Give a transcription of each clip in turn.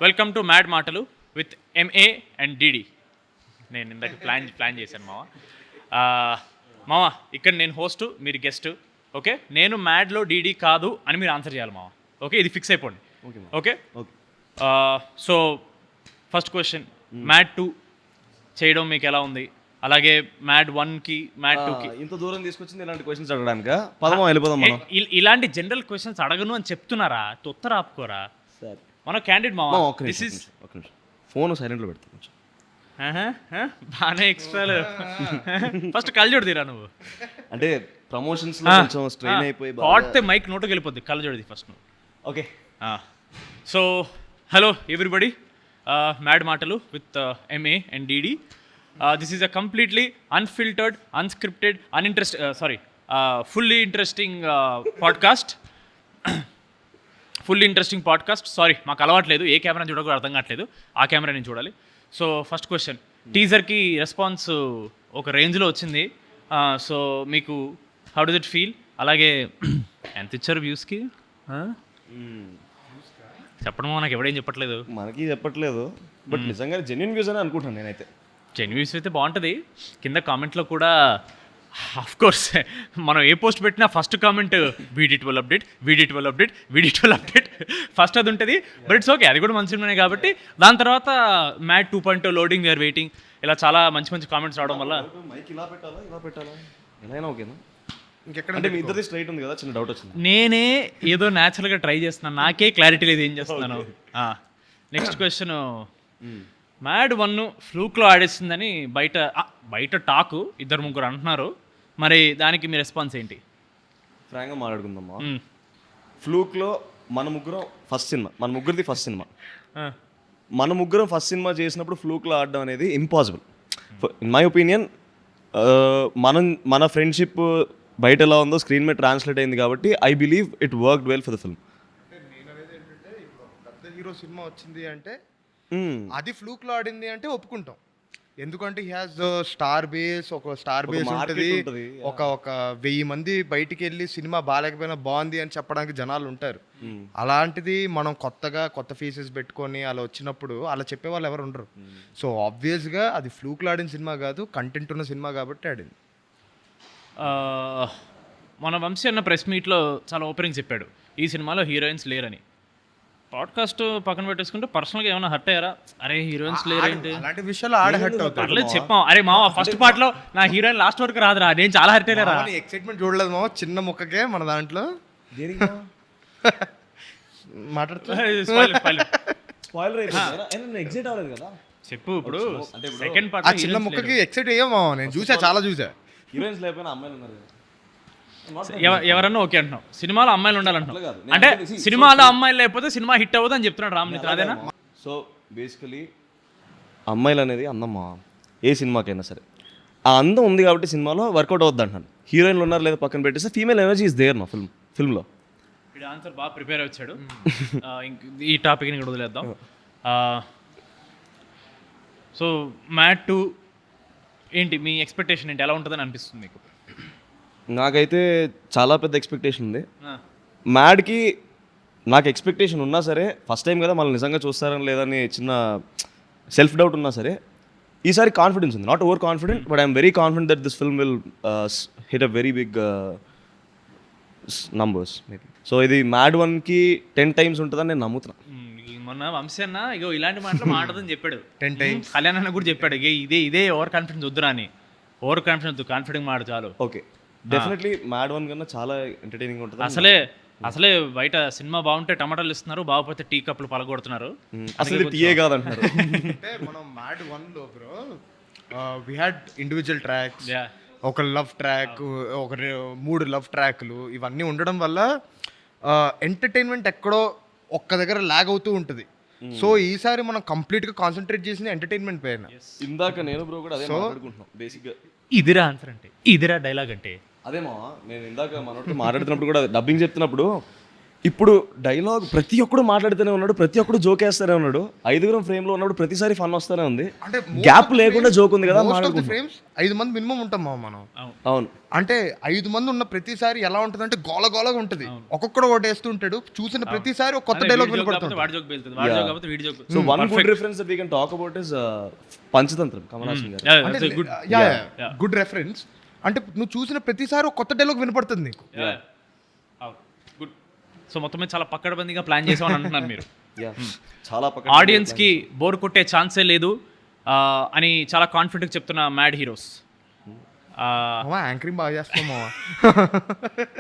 Welcome to mad మాటలు with MA and DD. నేను ఇందాక ప్లాన్ చేశాను మామ. ఇక్కడ నేను హోస్ట్, మీరు గెస్ట్. ఓకే, నేను మ్యాడ్లో డిడి కాదు అని మీరు ఆన్సర్ చేయాలి మామ. ఓకే, ఇది ఫిక్స్ అయిపోండి. Okay. So first question, mad 2 చేయడం మీకు ఎలా ఉంది? అలాగే మ్యాడ్ 1కి మ్యాడ్ 2కి ఇంత దూరం తీసుకొచ్చింది ఇలాంటి క్వశ్చన్స్ అడగడానికి. పదమా వెళ్ళిపోదాం మనం. ఇలాంటి జనరల్ క్వశ్చన్స్ అడగను అని చెప్తున్నారా? తొత్తర ఆపుకోరా మన క్యాండిడేట్ మామ. దిస్ ఇస్ ఫోన్ సైలెంట్లో పెడతాను. బాగానే ఎక్స్ట్రాలు. ఫస్ట్ కళ్ళజోడు తీరా నువ్వు. అంటే ప్రమోషన్స్ లో కొంచెం స్ట్రెయిన్ అయిపోయి పాడితే మైక్ నోటుకి వెళ్ళిపోద్ది. కళ్ళజోడిది ఫస్ట్ నువ్వు. Okay. So hello everybody, mad మాటలు with MA and DD. This is a completely unfiltered, unscripted, fully interesting podcast. Full interesting podcast. Sorry, మాకు అలవాట్లేదు, ఏ కెమెరా చూడకూడదు అర్థం కావట్లేదు, ఆ కెమెరా నేను చూడాలి. సో ఫస్ట్ క్వశ్చన్, టీజర్కి రెస్పాన్స్ ఒక రేంజ్లో వచ్చింది. సో మీకు హౌ డస్ ఇట్ ఫీల్? అలాగే ఎంత ఇచ్చారు వ్యూస్కి? చెప్పడం నాకు ఎవడేం చెప్పట్లేదు. మనకి చెప్పట్లేదు, బట్ నిజంగా జెన్యున్ వ్యూస్ అని అనుకుంటాను నేనైతే. జెన్యున్ వ్యూస్ అయితే బాగుంటుంది. కింద కామెంట్లో కూడా ఆఫ్ కోర్స్ మనం ఏ పోస్ట్ పెట్టినా ఫస్ట్ కామెంట్ వీడి12 అప్డేట్ ఫస్ట్ అది ఉంటుంది. బట్ ఇట్స్ ఓకే, అది కూడా మంచి సినిమానే కాబట్టి. దాని తర్వాత మ్యాడ్ 2.0 లోడింగ్, వీఆర్ వెయిటింగ్, ఇలా చాలా మంచి మంచి కామెంట్స్ రావడం వల్ల మైక్ ఇలా పెట్టాలా ఎలా ఓకేనా? ఇంకెక్కడ మీ ఇద్దరిది స్ట్రైట్ ఉంది కదా, చిన్న డౌట్ వచ్చింది. నేనే ఏదో న్యాచురల్గా ట్రై చేస్తున్నాను, నాకే క్లారిటీ లేదు ఏం చేస్తున్నాను. నెక్స్ట్ క్వశ్చన్, మ్యాడ్ 1 ఫ్లూక్లో ఆడేస్తుందని బయట టాకు 2-3 అంటున్నారు. మరి దానికి మీ రెస్పాన్స్ ఏంటి? ఫ్రాంక్గా మాట్లాడుకుందామా. ఫ్లూక్లో మన ముగ్గురిది ఫస్ట్ సినిమా. మన ముగ్గురం ఫస్ట్ సినిమా చేసినప్పుడు ఫ్లూక్లో ఆడడం అనేది ఇంపాసిబుల్. ఇన్ మై ఒపీనియన్, మన ఫ్రెండ్షిప్ బయట ఎలా ఉందో స్క్రీన్ మీద ట్రాన్స్లేట్ అయింది కాబట్టి I believe it worked well for the film. నేను అనేది ఏంటంటే, పెద్ద హీరో సినిమా వచ్చింది అంటే అది ఫ్లూక్లో ఆడింది అంటే ఒప్పుకుంటాం. ఎందుకంటే హీ హాజ్ స్టార్ బేస్ ఉంటుంది. ఒక 1000 మంది బయటికి వెళ్ళి సినిమా బాగాలేకపోయినా బాగుంది అని చెప్పడానికి జనాలు ఉంటారు. అలాంటిది మనం కొత్త ఫేసెస్ పెట్టుకొని అలా వచ్చినప్పుడు అలా చెప్పే వాళ్ళు ఎవరు ఉండరు. సో ఆబ్వియస్గా అది ఫ్లూక్లో ఆడిన సినిమా కాదు, కంటెంట్ ఉన్న సినిమా కాబట్టి ఆడింది. మన వంశీ అన్న ప్రెస్ మీట్లో చాలా ఓపెనింగ్ చెప్పాడు, ఈ సినిమాలో హీరోయిన్స్ లేరని. పాడ్కాస్ట్ పక్కన పెట్టేసుకుంటే పర్సనల్గా ఏమైనా హర్ట్ అయ్యారా? అరే హీరోయిన్స్ లేరేంటి అలాంటి విషయాలు హర్ట్ అవుతారు. చెప్పాం, అరే మామ ఫస్ట్ పార్ట్లో నా హీరోయిన్ లాస్ట్ వరకు రాదురా, నేను చాలా హర్ట్ అయ్యారా. ఎక్సైట్మెంట్ చూడలేదు మామ, చిన్న ముక్కకే మన దాంట్లో చెప్పు. ఇప్పుడు సెకండ్ పార్ట్ చిన్న ముక్కకి ఎక్సైట్ అయ్యా మామ, నేను చాలా చూసా. హీరోయిన్స్ లేకపోయినా అమ్మాయిలు ఉన్నారు. ఎవరన్నా ఓకే అంటున్నావు, సినిమాలో అమ్మాయిలు ఉండాలంటున్నావు. అంటే సినిమాలో అమ్మాయిలు లేకపోతే సినిమా హిట్ అవ్వదు అని చెప్తున్నాడు రామ్నిత్ర, అదేనా? సో బేసికలీ అమ్మాయిలు అనేది అందమ్మా, ఏ సినిమాకైనా సరే ఆ అందం ఉంది కాబట్టి సినిమాలో వర్కౌట్ అవుద్ది అంటాను. హీరోయిన్లు ఉన్నారు లేదా పక్కన పెట్టేస్తే ఫీమేల్ ఎనర్జీ ఇస్ దేర్ మా ఫిల్మ్లో. ఇది ఆన్సర్ బాగా ప్రిపేర్ వచ్చాడు. ఈ టాపిక్ని కూడా వదిలేద్దాం. సో మ్యాడ్ 2 ఏంటి మీ ఎక్స్పెక్టేషన్ ఏంటి? ఎలా ఉంటుందని అనిపిస్తుంది మీకు? నాకైతే చాలా పెద్ద ఎక్స్పెక్టేషన్ ఉంది. మ్యాడ్కి నాకు ఎక్స్పెక్టేషన్ ఉన్నా సరే, ఫస్ట్ టైం కదా మళ్ళీ నిజంగా చూస్తారని లేదని చిన్న సెల్ఫ్ డౌట్ ఉన్నా సరే, ఈసారి కాన్ఫిడెన్స్ ఉంది. Not over confident, but I'm very confident that this film will hit a very big numbers maybe. So ఇది మ్యాడ్ 1కి 10 times ఉంటుందని నేను నమ్ముతున్నాను. మొన్న వంశీ అన్న ఇగో ఇలాంటి మాటలు మాట్లాడదని చెప్పాడు 10 times. కళ్యాణ్ అన్న కూడా చెప్పాడు, ఇదే ఓవర్ కాన్ఫిడెన్స్ వద్దురా అని. ఓవర్ కాన్ఫిడెన్స్ వద్దు, కాన్ఫిడెంట్ మాట చాలు. ఓకే, డెఫినెట్లీ మ్యాడ్ 1 కన్నా చాలా ఎంటర్టైనింగ్ ఉంటుంది. అసలే బయట సినిమా బాగుంటే టమాటాలు ఇస్తున్నారు, బాగుపోతే టీ కప్పులు పలగొడుతున్నారు. అసలు టీయే కాదంటున్నారు. అంటే మనం మ్యాడ్ 1లో bro we had individual tracks, ఒక లవ్ ట్రాక్, 3 లవ్ ట్రాక్లు, ఇవన్నీ ఉండడం వల్ల ఎంటర్టైన్మెంట్ ఎక్కడో ఒక్క దగ్గర లాగ్ అవుతూ ఉంటుంది. సో ఈసారి మనం కంప్లీట్గా కాన్సన్ట్రేట్ చేసిన ఎంటర్టైన్మెంట్ పైన. ఇందాక నేను బ్రో కూడా అదే మాట్లాడుకుంటున్నాం బేసిక్గా. ఇదిరా ఆన్సర్ అంటే, ఇదిరా డైలాగ్ అంటే అదేమా. నేను ఇందాక మనతో మాట్లాడుతున్నప్పుడు కూడా డబ్బింగ్ చెప్తున్నప్పుడు ఇప్పుడు డైలాగ్ ప్రతి ఒక్కడు మాట్లాడుతూనే ఉన్నాడు, ప్రతి ఒక్కడు జోక్ వేస్తూనే ఉన్నాడు. 5 ఫ్రేమ్ లో ఉన్నప్పుడు ప్రతిసారి ఫన్ వస్తూనే ఉంది. అంటే గ్యాప్ లేకుండా జోక్ ఉంది కదా. ఫ్రేమ్స్ 5 మంది మినిమం ఉంటాం మనం. అవును, అంటే 5 మంది ఉన్న ప్రతిసారి ఎలా ఉంటుంది అంటే గోలగోలగా ఉంటుంది. ఒక్కొక్కడు ఒకటి వేస్తుంటాడు, చూసిన ప్రతిసారి ఒక కొత్త డైలాగ్ వినపడుతుంది. So one good reference that we can talk about is Panchatantram, Kamal Haasan garu. Good reference. అంటే నువ్వు చూసిన ప్రతిసారి ఒక కొత్త డైలాగ్ వినపడుతుంది నీకు. గుడ్. సో మొత్తం మీద చాలా పక్కడబందిగా ప్లాన్ చేసామని అంటున్నారు మీరు. చాలా ఆడియన్స్ కి బోర్ కొట్టే ఛాన్సే లేదు అని చాలా కాన్ఫిడెంట్ చెప్తున్న మ్యాడ్ హీరోస్. యాంకరింగ్ బాగా చేస్తామా.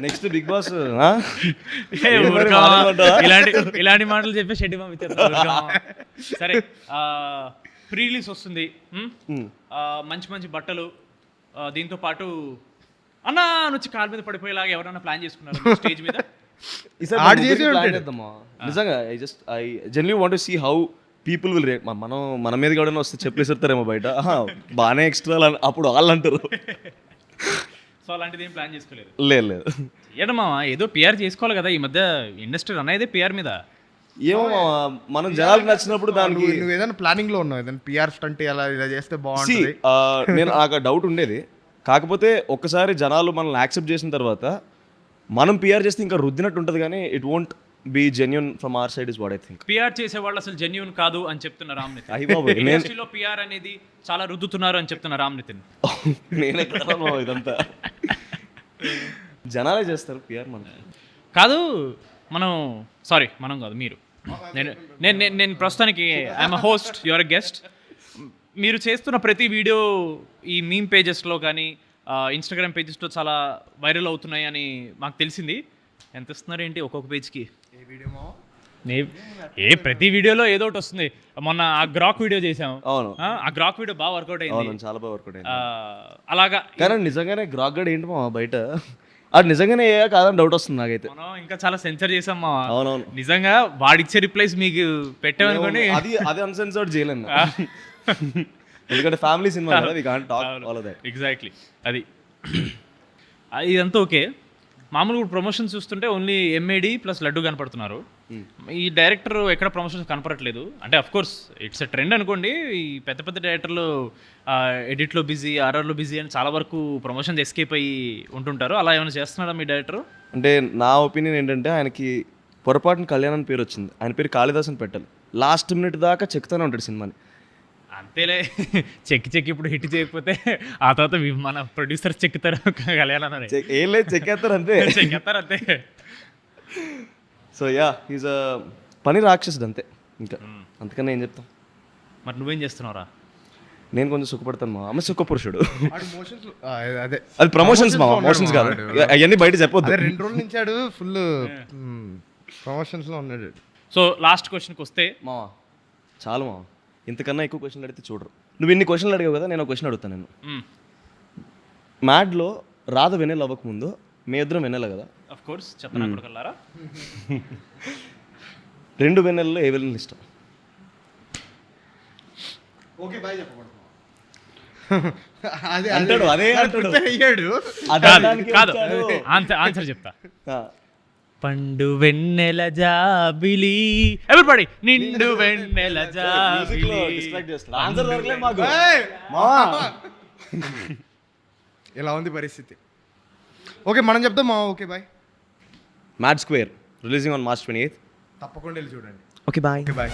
నెక్స్ట్ బిగ్ బాస్ ఇలాంటి మాటలు చెప్పి షెడ్డి సరే. ప్రీ రిలీజ్ వస్తుంది, మంచి మంచి బట్టలు, దీంతో పాటు అన్నా నుంచి కాలు మీద పడిపోయేలాగా ఎవరైనా ప్లాన్ చేసుకున్నారు స్టేజ్ మీద? నిజంగా I generally want to see how people will react. మన మీద కూడా వస్తే చెప్పలేసేస్తారేమో బయట, బాగానే ఎక్స్ట్రా అప్పుడు వాళ్ళు అంటారు. సో అలాంటిది ఏం ప్లాన్ చేసుకోలేదు? లేదు. ఏడమ్మా ఏదో పిఆర్ చేసుకోవాలి కదా, ఈ మధ్య ఇండస్ట్రీ రన్ అయితే పిఆర్ మీద. ఏమో మనం జనాలకు నచ్చినప్పుడు దానికి. నువ్వు ఏదైనా ప్లానింగ్ లో ఉన్నావు, ఏదైనా పిఆర్ స్టంట్ ఇలా చేస్తే బాగుంటుంది? నేను నాకు డౌట్ ఉండేది, కాకపోతే ఒక్కసారి జనాలు మనల్ని యాక్సెప్ట్ చేసిన తర్వాత మనం పిఆర్ చేస్తే ఇంకా రుద్దినట్టు ఉంటుంది, కానీ it won't be genuine from our side is what I think. PR చేసే వాళ్ళు అసలు జెన్యూన్ కాదు అని చెప్తున్న రామ్ నితిన్. ఇండస్ట్రీలో పిఆర్ అనేది చాలా రుద్దుతున్నారు అని చెప్తున్న రామ్ నితిన్. నేనే ఇదంతా జనాలే చేస్తారు పిఆర్, మనం కాదు. మనం కాదు, మీరు. నేను ప్రస్తుతానికి I'm a host, your a guest. మీరు చేస్తున్న ప్రతి వీడియో ఈ మీమ్ పేజెస్లో కానీ ఇన్స్టాగ్రామ్ పేజెస్లో చాలా వైరల్ అవుతున్నాయి అని మాకు తెలిసింది. ఎంత ఇస్తున్నారు ఏంటి ఒక్కొక్క పేజ్కి? ప్రతి వీడియోలో ఏదో ఒకటి వస్తుంది. మొన్న ఆ గ్రాక్ వీడియో చేసాం. అవును, ఆ గ్రాక్ వీడియో బాగా వర్కౌట్ అయింది. చాలా బాగా వర్కౌట్ అయింది. అలాగా. కానీ నిజంగానే గ్రాక్ గడ్ ఏంటి మా బయట అది నిజంగానే ఏ కాదని డౌట్ వస్తుంది నాకైతే. మనం ఇంకా చాలా సెన్సర్ చేసాం మా. అవునవును, నిజంగా వాడిచ్చే రిప్లైస్ మీకు పెట్టామనుకోండి, అది అన్సెన్సర్డ్ చేయలేను. ఎందుకంటే ఫ్యామిలీ సినిమా కదా, we can't talk all of that. Exactly. అది ఇదంతా ఓకే. మామూలుగా ప్రమోషన్స్ చూస్తుంటే ఓన్లీ ఎంఏడి ప్లస్ లడ్డు కనపడుతున్నారు. ఈ డైరెక్టర్ ఎక్కడ ప్రమోషన్స్ కనపడట్లేదు. అంటే of course it's a trend అనుకోండి. ఈ పెద్ద పెద్ద డైరెక్టర్లు ఎడిట్లో బిజీ, ఆర్ఆర్లో బిజీ అని చాలా వరకు ప్రమోషన్స్ ఎస్కేప్ అయ్యి ఉంటుంటారు. అలా ఏమైనా చేస్తున్నాడా మీ డైరెక్టర్? అంటే నా ఒపీనియన్ ఏంటంటే, ఆయనకి పొరపాటున కళ్యాణ్ అని పేరు వచ్చింది, ఆయన పేరు కాళిదాస్ అని పెట్టాలి. లాస్ట్ మినిట్ దాకా చెక్తూనే ఉంటాడు సినిమాని. అంతేలే, చెక్కి ఇప్పుడు హిట్ చేయకపోతే ఆ తర్వాత మన ప్రొడ్యూసర్ చెక్కుతారు కళ్యాణ్. ఏం లేదు, చెక్కేస్తారు అంతే. చెక్కేస్తారు అంతే. సో ఈజ్ అ పని రాక్షసుడు అంతే, ఇంకా అంతకన్నా ఏం చెప్తాం. మరి నువ్వేం చేస్తున్నావురా? నేను కొంచెం సుఖపడతాను మా అమ్మ, సుఖ పురుషుడు. అదే అది ప్రమోషన్స్ మా, మోషన్స్ కాదు, అవన్నీ బయట చెప్పొద్దు. 2 రోజుల నుంచి ఆడు ఫుల్ ప్రమోషన్స్ లో ఉన్నాడు. సో లాస్ట్ క్వశ్చన్కి వస్తే మావా, చాలు మావా, ఇంతకన్నా ఎక్కువ క్వశ్చన్లు అడిగితే చూడరు. నువ్వు ఇన్ని క్వశ్చన్లు అడిగావు కదా, నేను ఒక క్వశ్చన్ అడుగుతాను. నేను మ్యాడ్లో రాధ వెన్నెల అవ్వకముందు మీ ఇద్దరం వెన్నెల కదా? Of course. చెప్పనా కొడుకల్లారా? 2 వెన్నెలలో ఏ వెన్నెల ఇష్టం? ఓకే బాయ్ చెప్పకూడదు. ఆన్సర్ చెప్తా. పండు వెన్నెల జాబిలి, ఎవ్రీబడి నిండు వెన్నెల జాబిలి. ఇలా ఉంది పరిస్థితి. ఓకే మనం చెప్తాం మా. Okay bye. Mad Square releasing on March 28th. తప్పకుండా వెళ్ళి చూడండి. Okay bye. బాయ్.